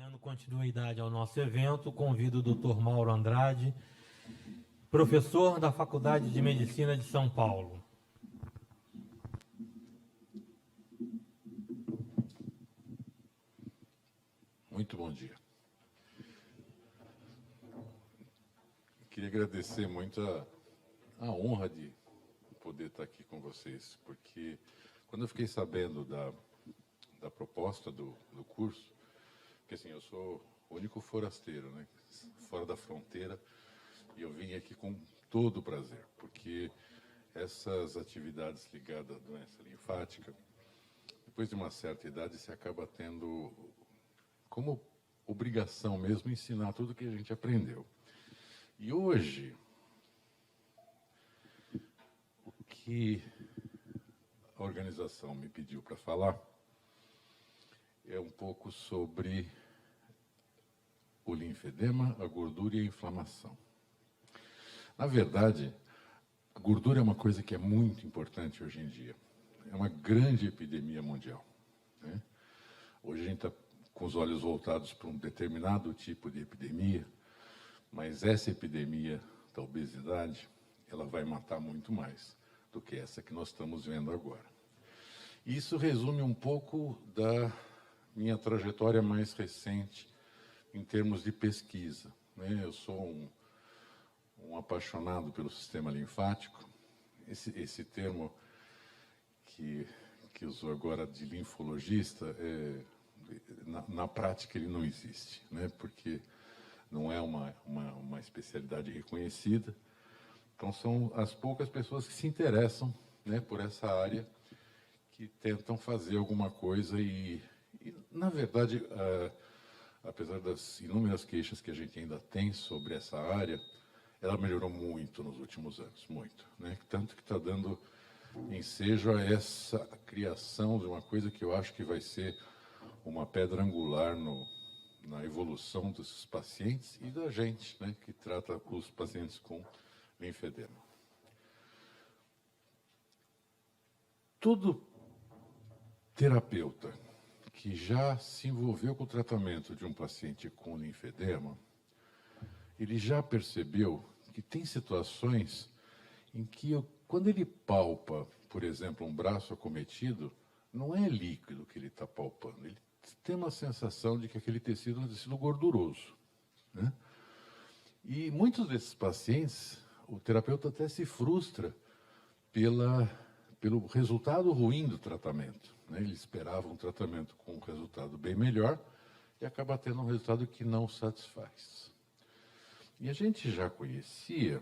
Dando continuidade ao nosso evento, convido o Dr. Mauro Andrade, professor da Faculdade de Medicina de São Paulo. Muito bom dia. Queria agradecer muito a honra de poder estar aqui com vocês, porque quando eu fiquei sabendo da proposta do curso, porque assim, eu sou o único forasteiro, né, fora da fronteira, e eu vim aqui com todo o prazer, porque essas atividades ligadas à doença linfática, depois de uma certa idade, se acaba tendo como obrigação mesmo ensinar tudo que a gente aprendeu. E hoje, o que a organização me pediu para falar é um pouco sobre o linfedema, a gordura e a inflamação. Na verdade, a gordura é uma coisa que é muito importante hoje em dia. É uma grande epidemia mundial, né? Hoje a gente está com os olhos voltados para um determinado tipo de epidemia, mas essa epidemia da obesidade, ela vai matar muito mais do que essa que nós estamos vendo agora. Isso resume um pouco da minha trajetória mais recente em termos de pesquisa, né? Eu sou um apaixonado pelo sistema linfático. Esse termo que usou agora de linfologista, na prática ele não existe, né? Porque não é uma especialidade reconhecida. Então, são as poucas pessoas que se interessam, né, por essa área, que tentam fazer alguma coisa e na verdade, apesar das inúmeras queixas que a gente ainda tem sobre essa área, ela melhorou muito nos últimos anos, muito, né? Tanto que está dando ensejo a essa criação de uma coisa que eu acho que vai ser uma pedra angular na evolução desses pacientes e da gente, né, que trata os pacientes com linfedema. Todo terapeuta que já se envolveu com o tratamento de um paciente com linfedema, ele já percebeu que tem situações em que, quando ele palpa, por exemplo, um braço acometido, não é líquido que ele está palpando, ele tem uma sensação de que aquele tecido é um tecido gorduroso, né? E muitos desses pacientes, o terapeuta até se frustra pelo resultado ruim do tratamento, né? Ele esperava um tratamento com um resultado bem melhor e acaba tendo um resultado que não satisfaz. E a gente já conhecia,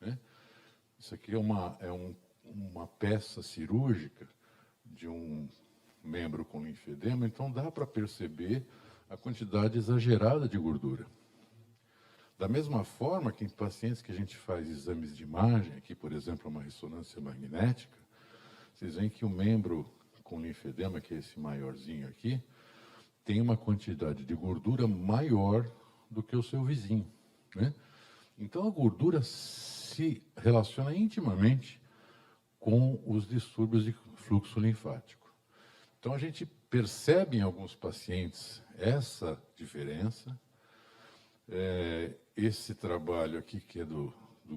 né? Isso aqui é uma peça cirúrgica de um membro com linfedema, então dá para perceber a quantidade exagerada de gordura. Da mesma forma que em pacientes que a gente faz exames de imagem, aqui, por exemplo, uma ressonância magnética, vocês veem que o membro com linfedema, que é esse maiorzinho aqui, tem uma quantidade de gordura maior do que o seu vizinho, né? Então, a gordura se relaciona intimamente com os distúrbios de fluxo linfático. Então, a gente percebe em alguns pacientes essa diferença. Esse trabalho aqui, que é do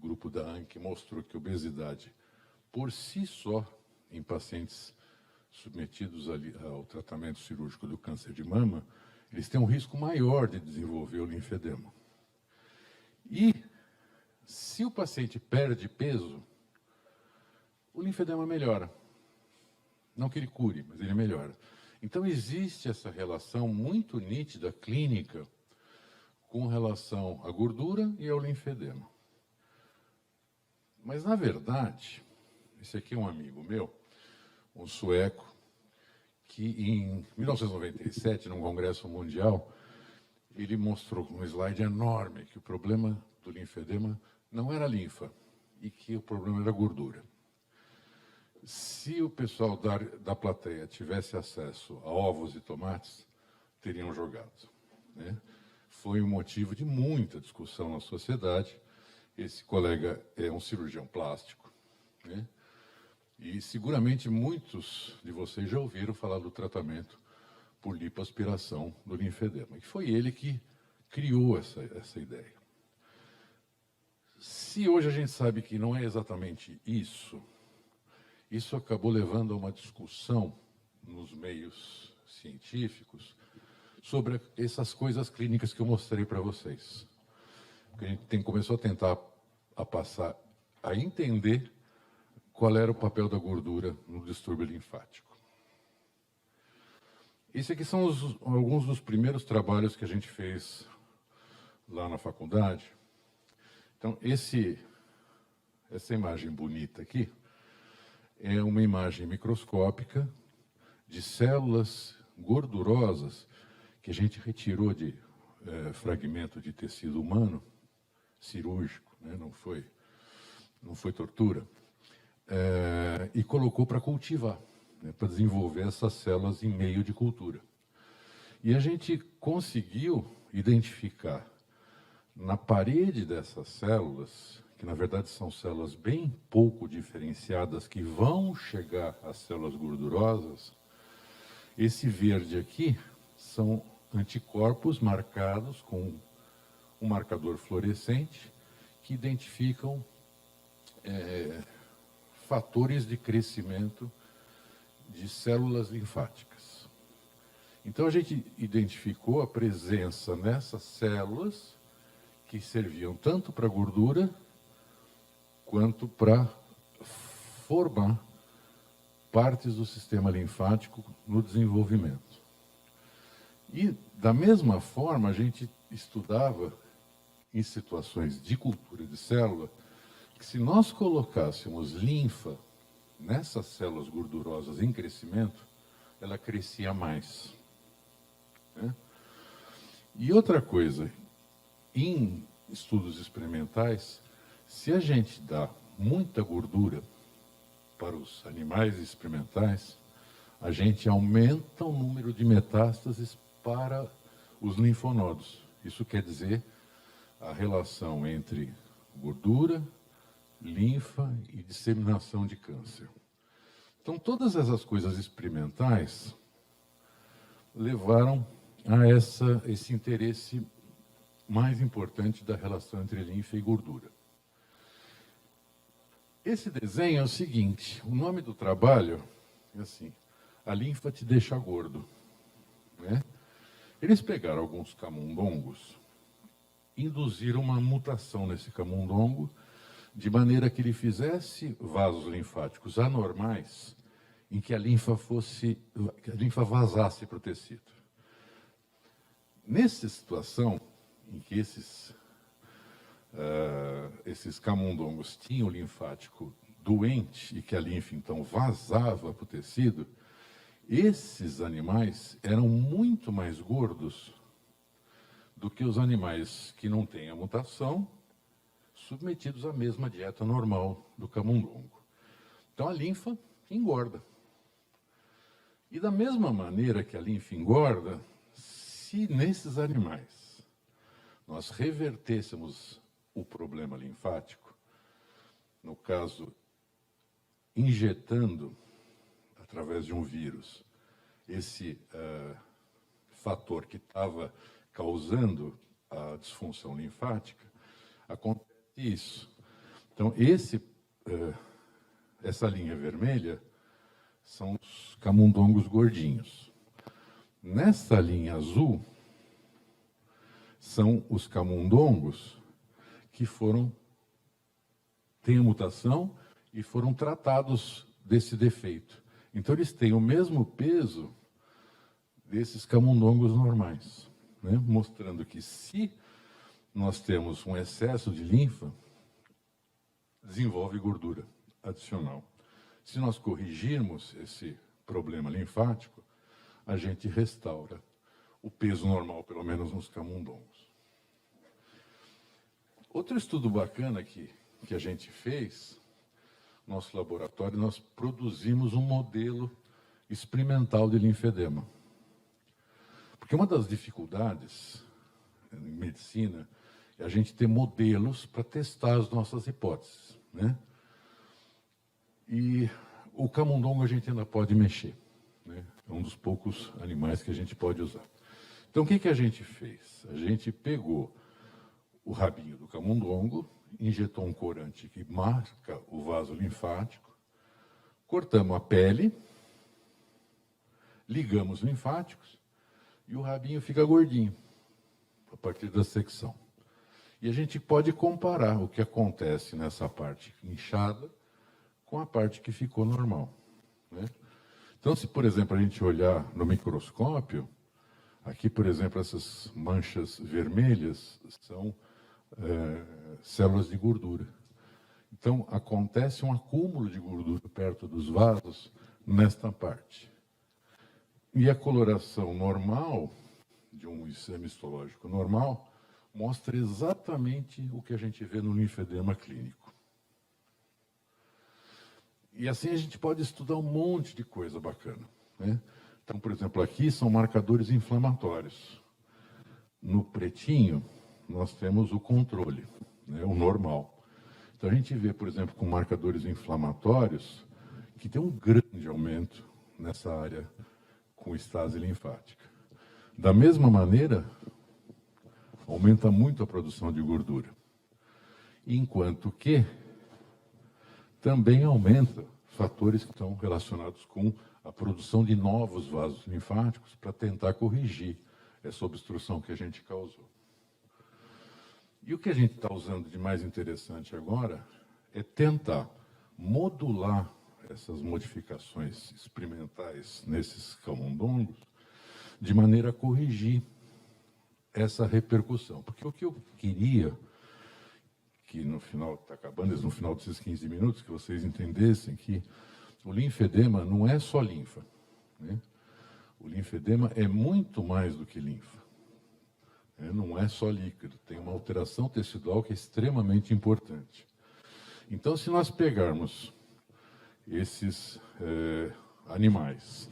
grupo da ANC, mostrou que a obesidade, por si só, em pacientes submetidos ao tratamento cirúrgico do câncer de mama, eles têm um risco maior de desenvolver o linfedema. E, se o paciente perde peso, o linfedema melhora. Não que ele cure, mas ele melhora. Então, existe essa relação muito nítida, clínica, com relação à gordura e ao linfedema. Mas, na verdade, esse aqui é um amigo meu, um sueco, que em 1997, num congresso mundial, ele mostrou um slide enorme que o problema do linfedema não era a linfa e que o problema era a gordura. Se o pessoal da plateia tivesse acesso a ovos e tomates, teriam jogado, né? Foi um motivo de muita discussão na sociedade. Esse colega é um cirurgião plástico, né? E seguramente muitos de vocês já ouviram falar do tratamento por lipoaspiração do linfedema. E foi ele que criou essa ideia. Se hoje a gente sabe que não é exatamente isso, isso acabou levando a uma discussão nos meios científicos sobre essas coisas clínicas que eu mostrei para vocês. Porque a gente começou a tentar passar a entender qual era o papel da gordura no distúrbio linfático. Esses aqui são alguns dos primeiros trabalhos que a gente fez lá na faculdade. Então, essa imagem bonita aqui é uma imagem microscópica de células gordurosas que a gente retirou de fragmento de tecido humano, cirúrgico, né? Não foi tortura, e colocou para cultivar, né? Para desenvolver essas células em meio de cultura. E a gente conseguiu identificar na parede dessas células, que na verdade são células bem pouco diferenciadas, que vão chegar às células gordurosas, esse verde aqui são anticorpos marcados com um marcador fluorescente que identificam fatores de crescimento de células linfáticas. Então a gente identificou a presença nessas células que serviam tanto para gordura quanto para formar partes do sistema linfático no desenvolvimento. E, da mesma forma, a gente estudava, em situações de cultura de célula, que se nós colocássemos linfa nessas células gordurosas em crescimento, ela crescia mais, né? E outra coisa, em estudos experimentais, se a gente dá muita gordura para os animais experimentais, a gente aumenta o número de metástases para os linfonodos. Isso quer dizer a relação entre gordura, linfa e disseminação de câncer. Então, todas essas coisas experimentais levaram a esse interesse mais importante da relação entre linfa e gordura. Esse desenho é o seguinte, o nome do trabalho é assim, a linfa te deixa gordo, né? Eles pegaram alguns camundongos, induziram uma mutação nesse camundongo, de maneira que ele fizesse vasos linfáticos anormais, em que a linfa vazasse para o tecido. Nessa situação, em que esses camundongos tinham o linfático doente e que a linfa, então, vazava para o tecido, esses animais eram muito mais gordos do que os animais que não têm a mutação, submetidos à mesma dieta normal do camundongo. Então, a linfa engorda. E da mesma maneira que a linfa engorda, se nesses animais nós revertêssemos o problema linfático, no caso, injetando, através de um vírus, esse fator que estava causando a disfunção linfática, acontece isso. Então, essa linha vermelha são os camundongos gordinhos. Nessa linha azul, são os camundongos que têm a mutação e foram tratados desse defeito. Então, eles têm o mesmo peso desses camundongos normais, né? Mostrando que se nós temos um excesso de linfa, desenvolve gordura adicional. Se nós corrigirmos esse problema linfático, a gente restaura o peso normal, pelo menos nos camundongos. Outro estudo bacana que a gente fez, nosso laboratório, nós produzimos um modelo experimental de linfedema. Porque uma das dificuldades em medicina é a gente ter modelos para testar as nossas hipóteses, né? E o camundongo a gente ainda pode mexer, né? É um dos poucos animais que a gente pode usar. Então, o que a gente fez? A gente pegou o rabinho do camundongo, injetou um corante que marca o vaso linfático, cortamos a pele, ligamos os linfáticos e o rabinho fica gordinho a partir da secção. E a gente pode comparar o que acontece nessa parte inchada com a parte que ficou normal, né? Então, se, por exemplo, a gente olhar no microscópio, aqui, por exemplo, essas manchas vermelhas são células de gordura. Então, acontece um acúmulo de gordura perto dos vasos nesta parte. E a coloração normal, de um exame histológico normal, mostra exatamente o que a gente vê no linfedema clínico. E assim a gente pode estudar um monte de coisa bacana, né? Então, por exemplo, aqui são marcadores inflamatórios. No pretinho, nós temos o controle, né, o normal. Então, a gente vê, por exemplo, com marcadores inflamatórios, que tem um grande aumento nessa área com estase linfática. Da mesma maneira, aumenta muito a produção de gordura. Enquanto que também aumenta fatores que estão relacionados com a produção de novos vasos linfáticos para tentar corrigir essa obstrução que a gente causou. E o que a gente está usando de mais interessante agora é tentar modular essas modificações experimentais nesses camundongos de maneira a corrigir essa repercussão. Porque o que eu queria, que no final, está acabando, no final desses 15 minutos, que vocês entendessem que o linfedema não é só linfa, né? O linfedema é muito mais do que linfa. Não é só líquido, tem uma alteração tecidual que é extremamente importante. Então, se nós pegarmos esses animais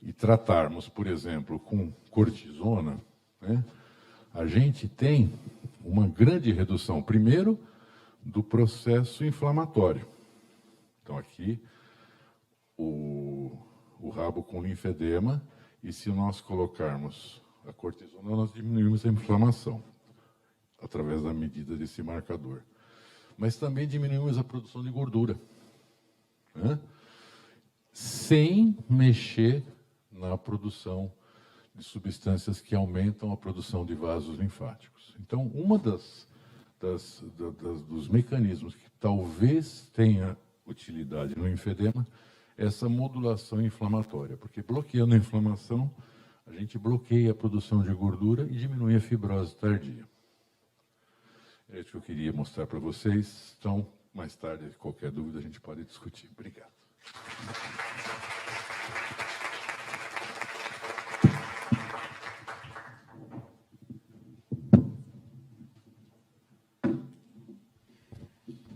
e tratarmos, por exemplo, com cortisona, né, a gente tem uma grande redução, primeiro, do processo inflamatório. Então, aqui, o rabo com linfedema, e se nós colocarmos a cortisona, nós diminuímos a inflamação, através da medida desse marcador. Mas também diminuímos a produção de gordura, né, sem mexer na produção de substâncias que aumentam a produção de vasos linfáticos. Então, uma dos mecanismos que talvez tenha utilidade no linfedema é essa modulação inflamatória, porque bloqueando a inflamação, a gente bloqueia a produção de gordura e diminui a fibrose tardia. É isso que eu queria mostrar para vocês. Então, mais tarde, qualquer dúvida, a gente pode discutir. Obrigado.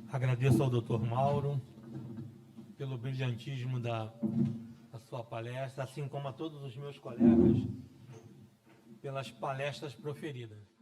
Agradeço ao Dr. Mauro pelo brilhantismo da sua palestra, assim como a todos os meus colegas pelas palestras proferidas.